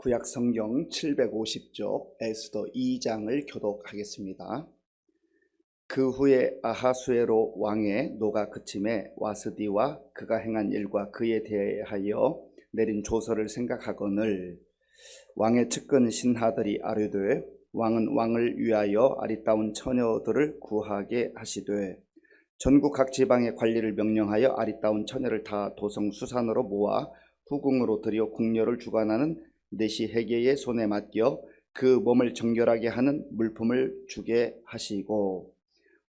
구약 성경 750쪽 에스더 2장을 교독하겠습니다. 그 후에 아하수에로 왕의 노가 그침에 와스디와 그가 행한 일과 그에 대하여 내린 조서를 생각하거늘 왕의 측근 신하들이 아뢰되 왕은 왕을 위하여 아리따운 처녀들을 구하게 하시되 전국 각 지방의 관리를 명령하여 아리따운 처녀를 다 도성 수산으로 모아 후궁으로 들여 궁녀를 주관하는 내시 헤게의 손에 맡겨 그 몸을 정결하게 하는 물품을 주게 하시고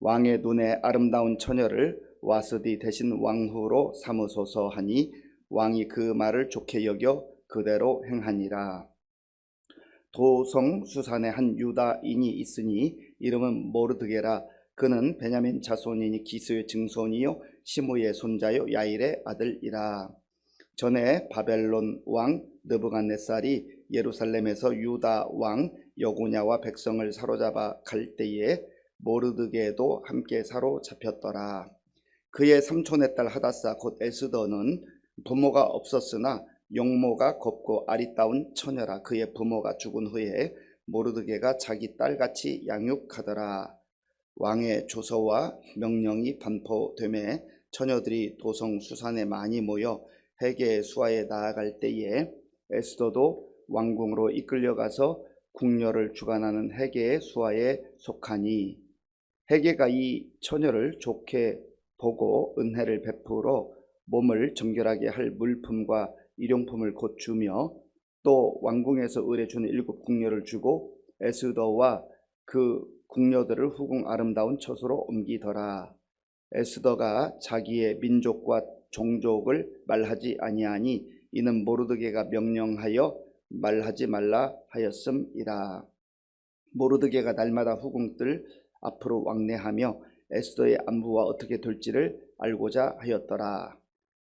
왕의 눈에 아름다운 처녀를 와스디 대신 왕후로 삼으소서 하니 왕이 그 말을 좋게 여겨 그대로 행하니라. 도성 수산에 한 유다인이 있으니 이름은 모르드게라. 그는 베냐민 자손이니 기스의 증손이요 시므의 손자요 야일의 아들이라. 전에 바벨론 왕 느부갓네살이 예루살렘에서 유다 왕 여고냐와 백성을 사로잡아 갈 때에 모르드게도 함께 사로잡혔더라. 그의 삼촌의 딸 하다사 곧 에스더는 부모가 없었으나 용모가 곱고 아리따운 처녀라. 그의 부모가 죽은 후에 모르드게가 자기 딸같이 양육하더라. 왕의 조서와 명령이 반포되매 처녀들이 도성 수산에 많이 모여 헤게의 수하에 나아갈 때에 에스더도 왕궁으로 이끌려가서 궁녀를 주관하는 헤게의 수하에 속하니 헤게가 이 처녀를 좋게 보고 은혜를 베풀어 몸을 정결하게 할 물품과 일용품을 곧 주며 또 왕궁에서 의뢰주는 7 궁녀를 주고 에스더와 그 궁녀들을 후궁 아름다운 처소로 옮기더라. 에스더가 자기의 민족과 종족을 말하지 아니하니 이는 모르드게가 명령하여 말하지 말라 하였음이라. 모르드게가 날마다 후궁들 앞으로 왕래하며 에스더의 안부와 어떻게 될지를 알고자 하였더라.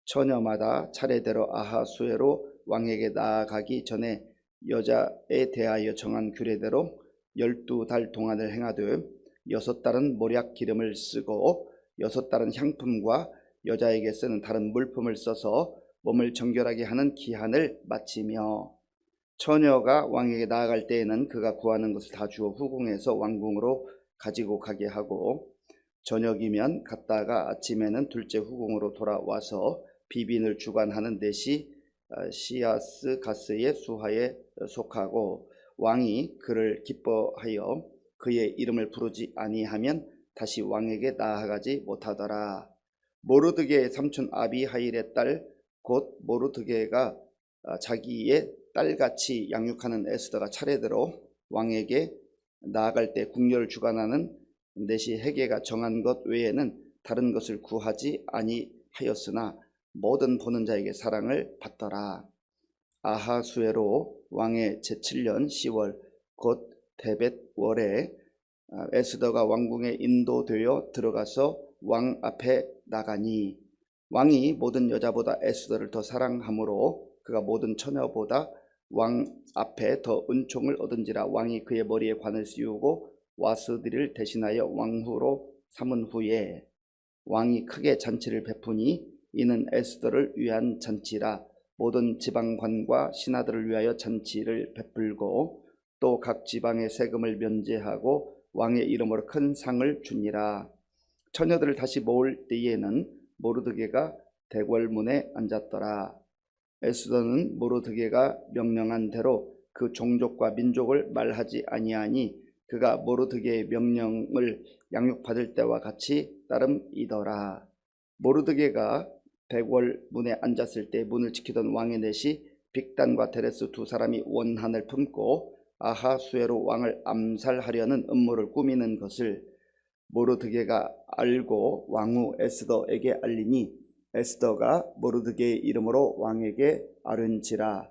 처녀마다 차례대로 아하수에로 왕에게 나아가기 전에 여자에 대하여 정한 규례대로 12달 동안을 행하되 6달은 몰약 기름을 쓰고 6달은 향품과 여자에게 쓰는 다른 물품을 써서 몸을 정결하게 하는 기한을 마치며 처녀가 왕에게 나아갈 때에는 그가 구하는 것을 다 주어 후궁에서 왕궁으로 가지고 가게 하고 저녁이면 갔다가 아침에는 둘째 후궁으로 돌아와서 비빈을 주관하는 넷이 시아스 가스의 수하에 속하고 왕이 그를 기뻐하여 그의 이름을 부르지 아니하면 다시 왕에게 나아가지 못하더라. 모르드게의 삼촌 아비하일의 딸 곧 모르드게가 자기의 딸같이 양육하는 에스더가 차례대로 왕에게 나아갈 때 궁녀를 주관하는 넷이 헤게가 정한 것 외에는 다른 것을 구하지 아니하였으나 모든 보는 자에게 사랑을 받더라. 아하수에로 왕의 제7년 10월 곧 데벳월에 에스더가 왕궁에 인도되어 들어가서 왕 앞에 나가니 왕이 모든 여자보다 에스더를 더 사랑하므로 그가 모든 처녀보다 왕 앞에 더 은총을 얻은지라. 왕이 그의 머리에 관을 씌우고 와스디를 대신하여 왕후로 삼은 후에 왕이 크게 잔치를 베푸니 이는 에스더를 위한 잔치라. 모든 지방관과 신하들을 위하여 잔치를 베풀고 또 각 지방의 세금을 면제하고 왕의 이름으로 큰 상을 주니라. 처녀들을 다시 모을 때에는 모르드게가 대궐문에 앉았더라. 에스더는 모르드게가 명령한 대로 그 종족과 민족을 말하지 아니하니 그가 모르드게의 명령을 양육받을 때와 같이 따름이더라. 모르드게가 대궐문에 앉았을 때 문을 지키던 왕의 넷이 빅단과 데레스 두 사람이 원한을 품고 아하수에로 왕을 암살하려는 음모를 꾸미는 것을 모르드게가 알고 왕후 에스더에게 알리니 에스더가 모르드게의 이름으로 왕에게 아뢰은지라.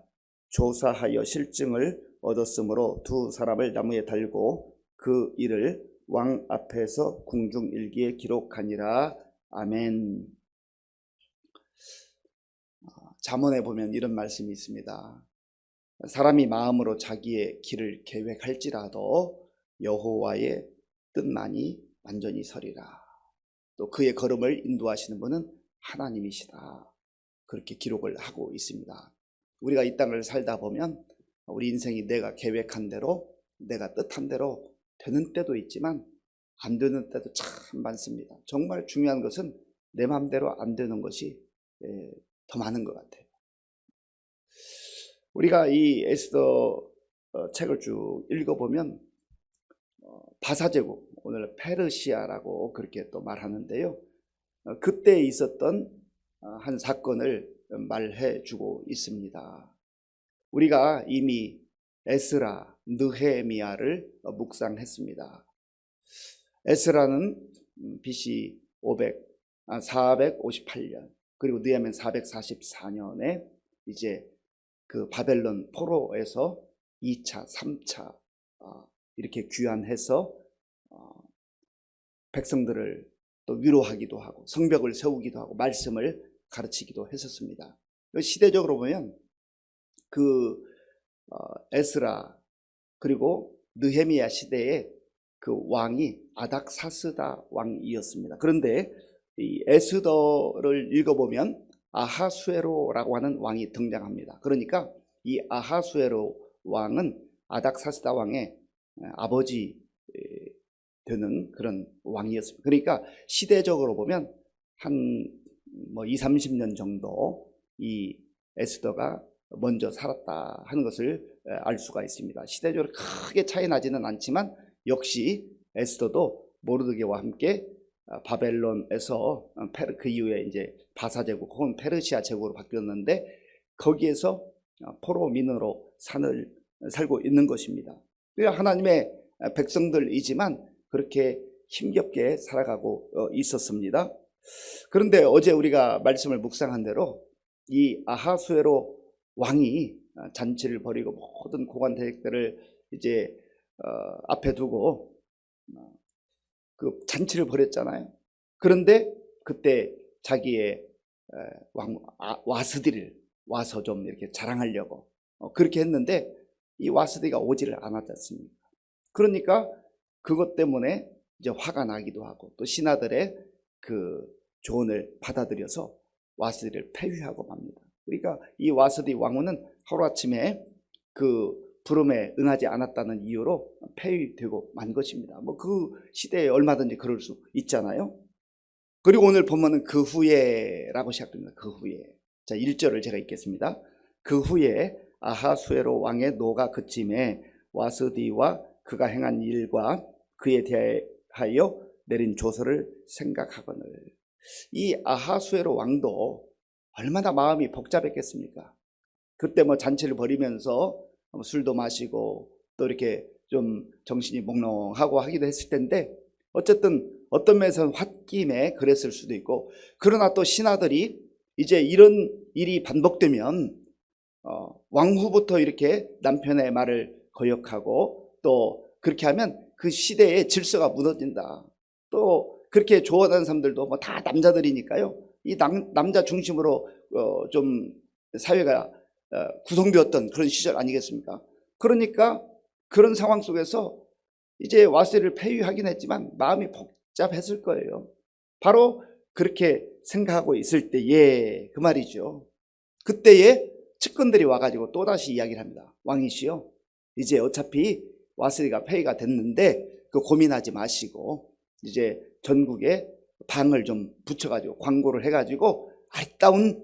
조사하여 실증을 얻었으므로 두 사람을 나무에 달고 그 일을 왕 앞에서 궁중일기에 기록하니라. 아멘. 잠언에 보면 이런 말씀이 있습니다. 사람이 마음으로 자기의 길을 계획할지라도 여호와의 뜻만이 완전히 서리라. 또 그의 걸음을 인도하시는 분은 하나님이시다. 그렇게 기록을 하고 있습니다. 우리가 이 땅을 살다 보면 우리 인생이 내가 계획한 대로, 내가 뜻한 대로 되는 때도 있지만 안 되는 때도 참 많습니다. 정말 중요한 것은 내 마음대로 안 되는 것이 더 많은 것 같아요. 우리가 이 에스더 책을 쭉 읽어보면 바사제국, 오늘 페르시아라고 그렇게 또 말하는데요. 그때 있었던 한 사건을 말해 주고 있습니다. 우리가 이미 에스라, 느헤미야를 묵상했습니다. 에스라는 BC 458년, 그리고 느헤미야는 444년에 이제 그 바벨론 포로에서 2차, 3차 이렇게 귀환해서 백성들을 또 위로하기도 하고 성벽을 세우기도 하고 말씀을 가르치기도 했었습니다. 시대적으로 보면 그 에스라 그리고 느헤미야 시대에 그 왕이 아닥사스다 왕이었습니다. 그런데 이 에스더를 읽어보면 아하수에로라고 하는 왕이 등장합니다. 그러니까 이 아하수에로 왕은 아닥사스다 왕의 아버지 되는 그런 왕이었습니다. 그러니까 시대적으로 보면 한 20-30년 정도 이 에스더가 먼저 살았다 하는 것을 알 수가 있습니다. 시대적으로 크게 차이 나지는 않지만 역시 에스더도 모르드게와 함께 바벨론에서 그 이후에 이제 바사 제국 혹은 페르시아 제국으로 바뀌었는데 거기에서 포로민으로 살고 있는 것입니다. 하나님의 백성들이지만 그렇게 힘겹게 살아가고 있었습니다. 그런데 어제 우리가 말씀을 묵상한 대로 이 아하수에로 왕이 잔치를 벌이고 모든 고관 대적들을 이제 앞에 두고 그 잔치를 벌였잖아요. 그런데 그때 자기의 와스디를 와서 좀 이렇게 자랑하려고 그렇게 했는데 이 와스디가 오지를 않았지 않습니까? 그러니까 그것 때문에 이제 화가 나기도 하고 또 신하들의 그 조언을 받아들여서 와스디를 폐위하고 맙니다. 그러니까 이 와스디 왕후는 하루아침에 그 부름에 응하지 않았다는 이유로 폐위되고 만 것입니다. 그 시대에 얼마든지 그럴 수 있잖아요. 그리고 오늘 본문은 그 후에라고 시작됩니다. 그 후에. 자, 1절을 제가 읽겠습니다. 그 후에 아하수에로 왕의 노가 그침에 와스디와 그가 행한 일과 그에 대하여 내린 조서를 생각하거늘. 이 아하수에로 왕도 얼마나 마음이 복잡했겠습니까? 그때 잔치를 벌이면서 술도 마시고 또 이렇게 좀 정신이 몽롱하고 하기도 했을 텐데 어쨌든 어떤 면에서는 홧김에 그랬을 수도 있고, 그러나 또 신하들이 이제 이런 일이 반복되면 왕후부터 이렇게 남편의 말을 거역하고 또 그렇게 하면 그 시대의 질서가 무너진다. 또 그렇게 조언하는 사람들도 다 남자들이니까요. 이 남자 중심으로 좀 사회가 구성되었던 그런 시절 아니겠습니까? 그러니까 그런 상황 속에서 이제 와스디를 폐위하긴 했지만 마음이 복잡했을 거예요. 바로 그렇게 생각하고 있을 때에 그 말이죠. 그때에 측근들이 와가지고 또다시 이야기를 합니다. 왕이시여, 이제 어차피 와스디가 폐위가 됐는데 그 고민하지 마시고 이제 전국에 방을 좀 붙여가지고 광고를 해가지고 아리따운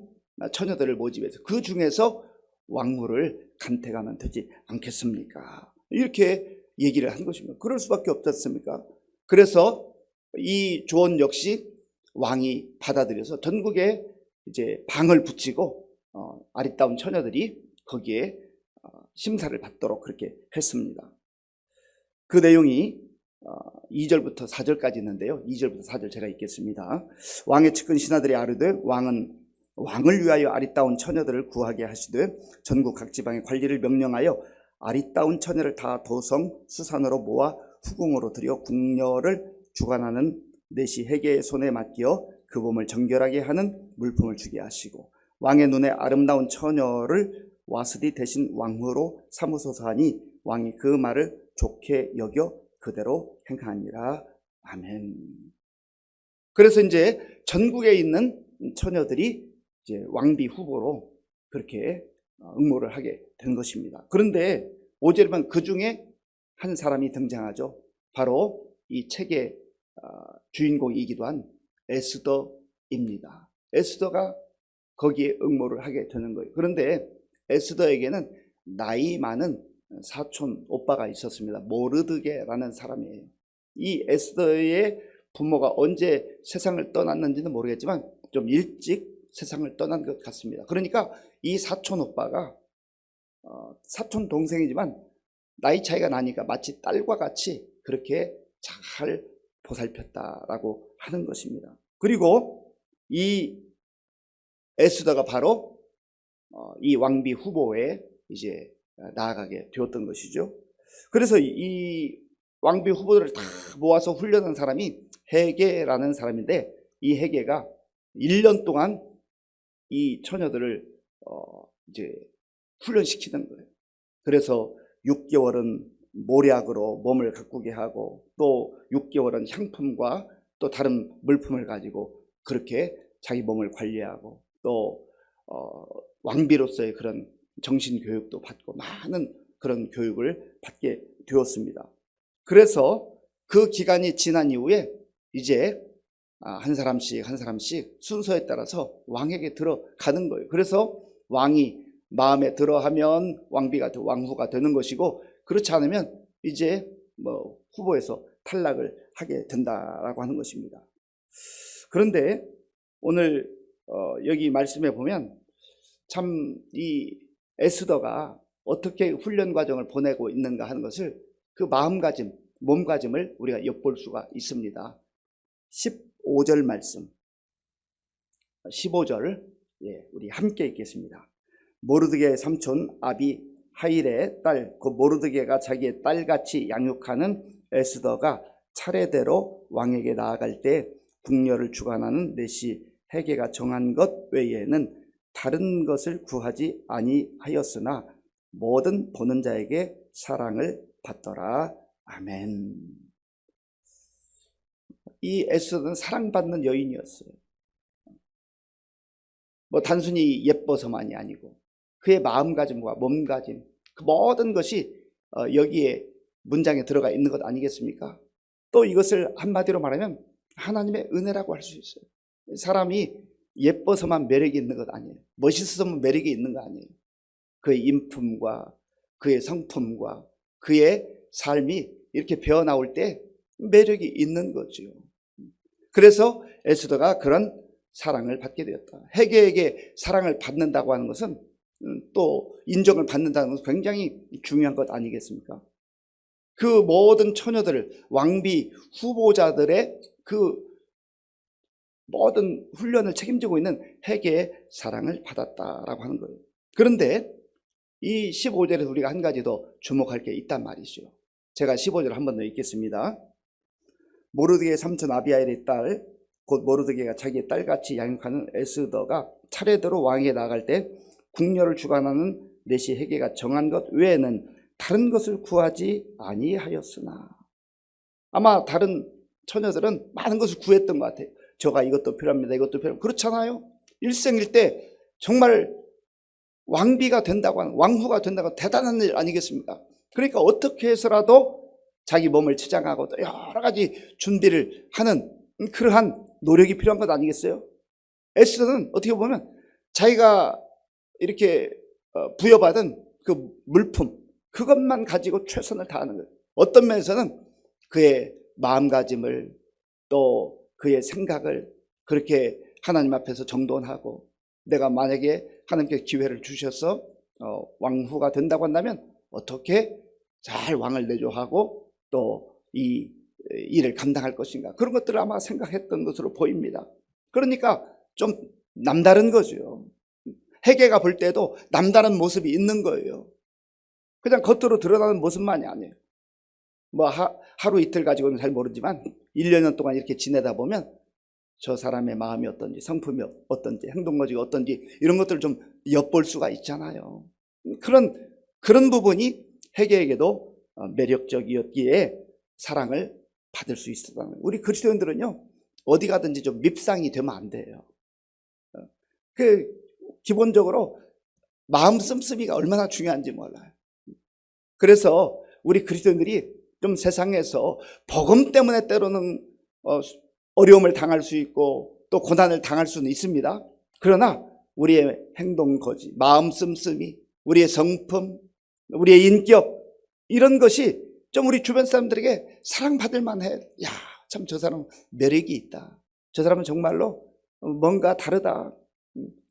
처녀들을 모집해서 그 중에서 왕후를 간택하면 되지 않겠습니까? 이렇게 얘기를 한 것입니다. 그럴 수밖에 없지 않습니까? 그래서 이 조언 역시 왕이 받아들여서 전국에 이제 방을 붙이고 아리따운 처녀들이 거기에 심사를 받도록 그렇게 했습니다. 그 내용이 2절부터 4절까지 있는데요. 2절부터 4절 제가 읽겠습니다. 왕의 측근 신하들이 아뢰되 왕을 위하여 아리따운 처녀들을 구하게 하시되 전국 각 지방의 관리를 명령하여 아리따운 처녀를 다 도성 수산으로 모아 후궁으로 들여 궁녀를 주관하는 내시 해계의 손에 맡겨 그 몸을 정결하게 하는 물품을 주게 하시고 왕의 눈에 아름다운 처녀를 와스디 대신 왕후로 삼으소서 하니 왕이 그 말을 좋게 여겨 그대로 행하니라. 아멘. 그래서 이제 전국에 있는 처녀들이 이제 왕비 후보로 그렇게 응모를 하게 된 것입니다. 그런데 5절에 보면 그 중에 한 사람이 등장하죠. 바로 이 책의 주인공이기도 한 에스더입니다. 에스더가 거기에 응모를 하게 되는 거예요. 그런데 에스더에게는 나이 많은 사촌 오빠가 있었습니다. 모르드게라는 사람이에요. 이 에스더의 부모가 언제 세상을 떠났는지는 모르겠지만 좀 일찍 세상을 떠난 것 같습니다. 그러니까 이 사촌 오빠가 사촌 동생이지만 나이 차이가 나니까 마치 딸과 같이 그렇게 잘 보살폈다라고 하는 것입니다. 그리고 이 에스더가 바로 이 왕비 후보에 이제 나아가게 되었던 것이죠. 그래서 이 왕비 후보들을 다 모아서 훈련한 사람이 헤게라는 사람인데, 이 헤게가 1년 동안 이 처녀들을 이제 훈련시키는 거예요. 그래서 6개월은 모략으로 몸을 가꾸게 하고, 또 6개월은 향품과 또 다른 물품을 가지고 그렇게 자기 몸을 관리하고, 또 왕비로서의 그런 정신교육도 받고 많은 그런 교육을 받게 되었습니다. 그래서 그 기간이 지난 이후에 이제 한 사람씩 한 사람씩 순서에 따라서 왕에게 들어가는 거예요. 그래서 왕이 마음에 들어하면 왕후가 되는 것이고, 그렇지 않으면 이제 후보에서 탈락을 하게 된다라고 하는 것입니다. 그런데 오늘 여기 말씀에 보면 참 이 에스더가 어떻게 훈련 과정을 보내고 있는가 하는 것을, 그 마음가짐, 몸가짐을 우리가 엿볼 수가 있습니다. 15절 말씀, 15절 우리 함께 읽겠습니다. 모르드게의 삼촌 아비하일의 딸, 그 모르드게가 자기의 딸같이 양육하는 에스더가 차례대로 왕에게 나아갈 때 궁녀를 주관하는 내시 헤게가 정한 것 외에는 다른 것을 구하지 아니하였으나 모든 보는 자에게 사랑을 받더라. 아멘. 이 에스더는 사랑받는 여인이었어요. 단순히 예뻐서만이 아니고 그의 마음가짐과 몸가짐, 그 모든 것이 여기에 문장에 들어가 있는 것 아니겠습니까? 또 이것을 한마디로 말하면 하나님의 은혜라고 할 수 있어요. 사람이 예뻐서만 매력이 있는 것 아니에요. 멋있어서만 매력이 있는 거 아니에요. 그의 인품과 그의 성품과 그의 삶이 이렇게 배어나올 때 매력이 있는 거죠. 그래서 에스더가 그런 사랑을 받게 되었다. 헤게에게 사랑을 받는다고 하는 것은 또 인정을 받는다는 것은 굉장히 중요한 것 아니겠습니까? 그 모든 처녀들, 왕비 후보자들의 그 모든 훈련을 책임지고 있는 헤게의 사랑을 받았다라고 하는 거예요. 그런데 이 15절에서 우리가 한 가지 더 주목할 게 있단 말이죠. 제가 15절 한 번 더 읽겠습니다. 모르드게의 삼촌 아비하일의 딸, 곧 모르드게가 자기의 딸같이 양육하는 에스더가 차례대로 왕에게 나아갈 때 궁녀를 주관하는 내시 헤게가 정한 것 외에는 다른 것을 구하지 아니하였으나. 아마 다른 처녀들은 많은 것을 구했던 것 같아요. 저가 이것도 필요합니다. 이것도 필요합니다. 그렇잖아요. 일생일대 정말 왕비가 된다고 하는, 왕후가 된다고 하는 대단한 일 아니겠습니까? 그러니까 어떻게 해서라도 자기 몸을 치장하고 또 여러 가지 준비를 하는 그러한 노력이 필요한 것 아니겠어요? 에스더는 어떻게 보면 자기가 이렇게 부여받은 그 물품, 그것만 가지고 최선을 다하는 거예요. 어떤 면에서는 그의 마음가짐을, 또 그의 생각을 그렇게 하나님 앞에서 정돈하고, 내가 만약에 하나님께 기회를 주셔서 왕후가 된다고 한다면 어떻게 잘 왕을 내조하고 또 이 일을 감당할 것인가, 그런 것들을 아마 생각했던 것으로 보입니다. 그러니까 좀 남다른 거죠. 헤게가 볼 때도 남다른 모습이 있는 거예요. 그냥 겉으로 드러나는 모습만이 아니에요. 하루 이틀 가지고는 잘 모르지만 1년 동안 이렇게 지내다 보면 저 사람의 마음이 어떤지, 성품이 어떤지, 행동거지가 어떤지, 이런 것들을 좀 엿볼 수가 있잖아요. 그런 부분이 헤게에게도 매력적이었기에 사랑을 받을 수 있었다는 거예요. 우리 그리스도인들은요, 어디 가든지 좀 밉상이 되면 안 돼요. 기본적으로 마음 씀씀이가 얼마나 중요한지 몰라요. 그래서 우리 그리스도인들이 좀 세상에서 복음 때문에 때로는 어려움을 당할 수 있고 또 고난을 당할 수는 있습니다. 그러나 우리의 행동 거지, 마음 씀씀이, 우리의 성품, 우리의 인격, 이런 것이 좀 우리 주변 사람들에게 사랑받을 만해. 야, 참 저 사람 매력이 있다. 저 사람은 정말로 뭔가 다르다.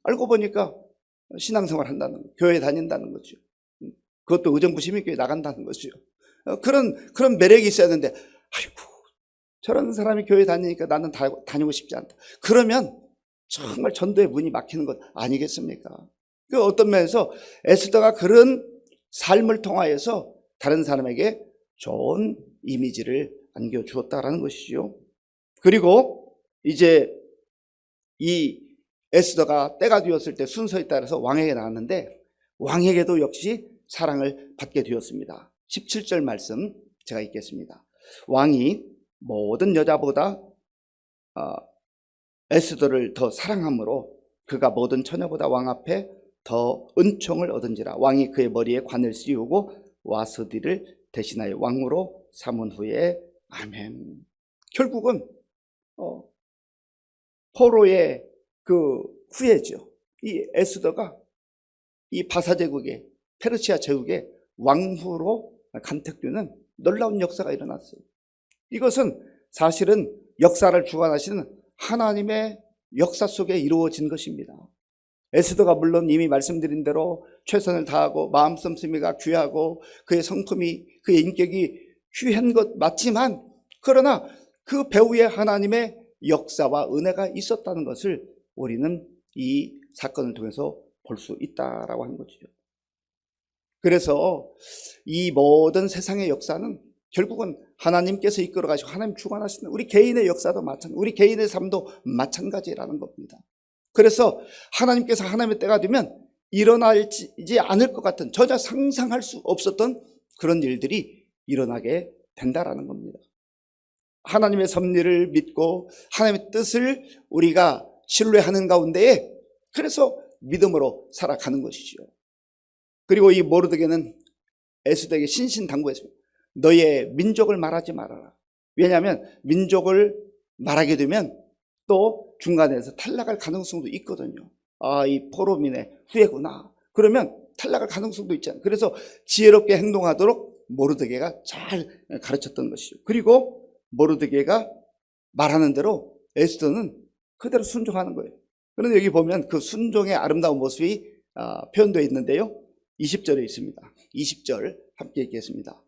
알고 보니까 신앙생활 한다는, 교회 다닌다는 거죠. 그것도 의정부시민교회 에 나간다는 거죠. 그런 매력이 있어야 되는데, 아이고, 저런 사람이 교회 다니니까 나는 다니고 싶지 않다. 그러면 정말 전도의 문이 막히는 것 아니겠습니까? 그 어떤 면에서 에스더가 그런 삶을 통하여서 다른 사람에게 좋은 이미지를 안겨주었다라는 것이죠. 그리고 이제 이 에스더가 때가 되었을 때 순서에 따라서 왕에게 나왔는데 왕에게도 역시 사랑을 받게 되었습니다. 17절 말씀 제가 읽겠습니다. 왕이 모든 여자보다 에스더를 더 사랑함으로 그가 모든 처녀보다 왕 앞에 더 은총을 얻은지라. 왕이 그의 머리에 관을 씌우고 와스디를 대신하여 왕으로 삼은 후에 아멘. 결국은 포로의 그 후예죠. 이 에스더가 이 바사 제국의 페르시아 제국의 왕후로 간택되는 놀라운 역사가 일어났어요. 이것은 사실은 역사를 주관하시는 하나님의 역사 속에 이루어진 것입니다. 에스더가 물론 이미 말씀드린 대로 최선을 다하고 마음 씀씀이가 귀하고 그의 성품이, 그의 인격이 귀한 것 맞지만, 그러나 그 배후에 하나님의 역사와 은혜가 있었다는 것을 우리는 이 사건을 통해서 볼 수 있다라고 하는 거죠. 그래서 이 모든 세상의 역사는 결국은 하나님께서 이끌어가시고 하나님 주관하시는 우리 개인의 역사도 마찬가지, 우리 개인의 삶도 마찬가지라는 겁니다. 그래서 하나님께서 하나님의 때가 되면 일어나지 않을 것 같은, 전혀 상상할 수 없었던 그런 일들이 일어나게 된다라는 겁니다. 하나님의 섭리를 믿고 하나님의 뜻을 우리가 신뢰하는 가운데에 그래서 믿음으로 살아가는 것이죠. 그리고 이 모르드게는 에스더에게 신신당부했습니다. 너의 민족을 말하지 말아라. 왜냐하면 민족을 말하게 되면 또 중간에서 탈락할 가능성도 있거든요. 아, 이 포로민의 후예구나. 그러면 탈락할 가능성도 있잖아요. 그래서 지혜롭게 행동하도록 모르드게가 잘 가르쳤던 것이죠. 그리고 모르드게가 말하는 대로 에스더는 그대로 순종하는 거예요. 그런데 여기 보면 그 순종의 아름다운 모습이 표현되어 있는데요. 20절에 있습니다. 20절 함께 읽겠습니다.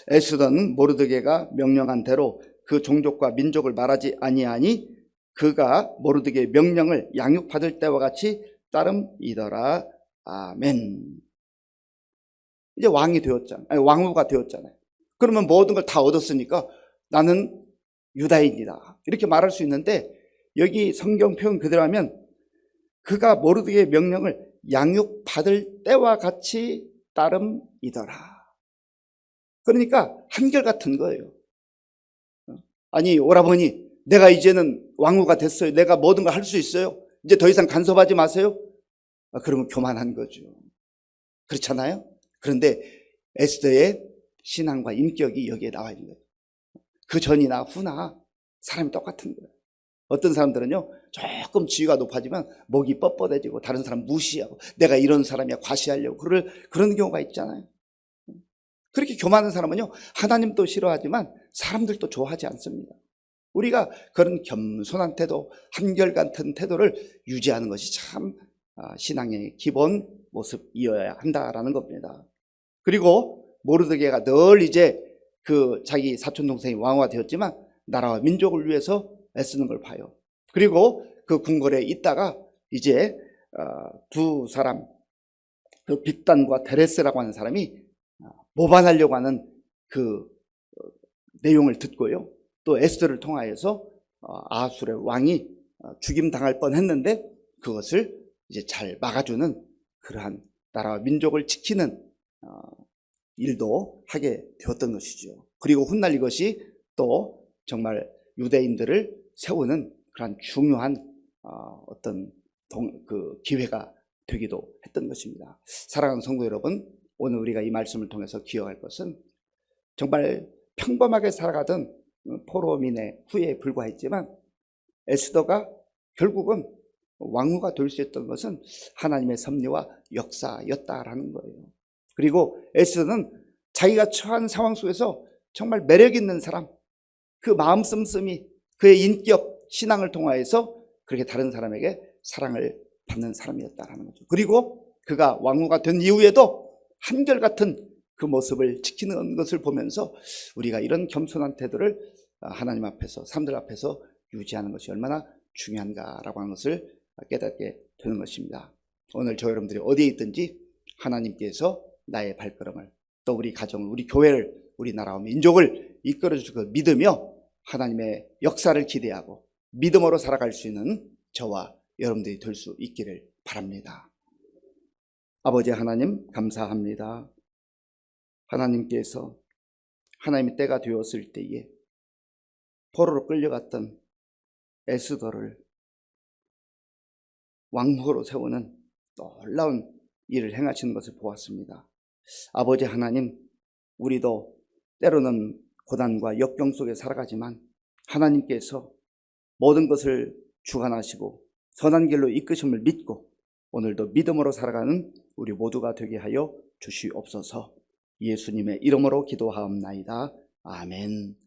에스더는 모르드게가 명령한 대로 그 종족과 민족을 말하지 아니하니 그가 모르드게의 명령을 양육받을 때와 같이 따름이더라. 아멘. 이제 왕이 되었잖아요. 아니, 왕후가 되었잖아요. 그러면 모든 걸 다 얻었으니까 나는 유다인이다 이렇게 말할 수 있는데, 여기 성경 표현 그대로 하면 그가 모르드게의 명령을 양육받을 때와 같이 따름이더라. 그러니까 한결같은 거예요. 아니, 오라버니, 내가 이제는 왕후가 됐어요. 내가 모든 걸 할 수 있어요. 이제 더 이상 간섭하지 마세요. 그러면 교만한 거죠. 그렇잖아요? 그런데 에스더의 신앙과 인격이 여기에 나와 있는 거예요. 그 전이나 후나 사람이 똑같은 거예요. 어떤 사람들은요, 조금 지위가 높아지면 목이 뻣뻣해지고 다른 사람 무시하고 내가 이런 사람이야 과시하려고 그런 경우가 있잖아요. 그렇게 교만한 사람은요, 하나님도 싫어하지만 사람들도 좋아하지 않습니다. 우리가 그런 겸손한 태도, 한결같은 태도를 유지하는 것이 참 신앙의 기본 모습이어야 한다라는 겁니다. 그리고 모르드게가 늘 이제 그 자기 사촌 동생이 왕후가 되었지만 나라와 민족을 위해서 애쓰는 걸 봐요. 그리고 그 궁궐에 있다가 이제 두 사람, 그 빅단과 데레스라고 하는 사람이 모반하려고 하는 그 내용을 듣고요. 또 에스더를 통하여서 아수르의 왕이 죽임당할 뻔했는데 그것을 이제 잘 막아주는 그러한 나라와 민족을 지키는 일도 하게 되었던 것이죠. 그리고 훗날 이것이 또 정말 유대인들을 세우는 그러한 중요한 어떤 그 기회가 되기도 했던 것입니다. 사랑하는 성도 여러분, 오늘 우리가 이 말씀을 통해서 기억할 것은 정말 평범하게 살아가던 포로민의 후예에 불과했지만 에스더가 결국은 왕후가 될 수 있었던 것은 하나님의 섭리와 역사였다라는 거예요. 그리고 에스더는 자기가 처한 상황 속에서 정말 매력 있는 사람, 그 마음 씀씀이, 그의 인격, 신앙을 통하여서 그렇게 다른 사람에게 사랑을 받는 사람이었다라는 거죠. 그리고 그가 왕후가 된 이후에도 한결같은 그 모습을 지키는 것을 보면서 우리가 이런 겸손한 태도를 하나님 앞에서, 사람들 앞에서 유지하는 것이 얼마나 중요한가라고 하는 것을 깨닫게 되는 것입니다. 오늘 저 여러분들이 어디에 있든지 하나님께서 나의 발걸음을, 또 우리 가정을, 우리 교회를, 우리나라와 민족을 이끌어 주실 것 믿으며 하나님의 역사를 기대하고 믿음으로 살아갈 수 있는 저와 여러분들이 될 수 있기를 바랍니다. 아버지 하나님, 감사합니다. 하나님께서 하나님의 때가 되었을 때에 포로로 끌려갔던 에스더를 왕후로 세우는 놀라운 일을 행하시는 것을 보았습니다. 아버지 하나님, 우리도 때로는 고난과 역경 속에 살아가지만 하나님께서 모든 것을 주관하시고 선한 길로 이끄심을 믿고 오늘도 믿음으로 살아가는 우리 모두가 되게 하여 주시옵소서. 예수님의 이름으로 기도하옵나이다. 아멘.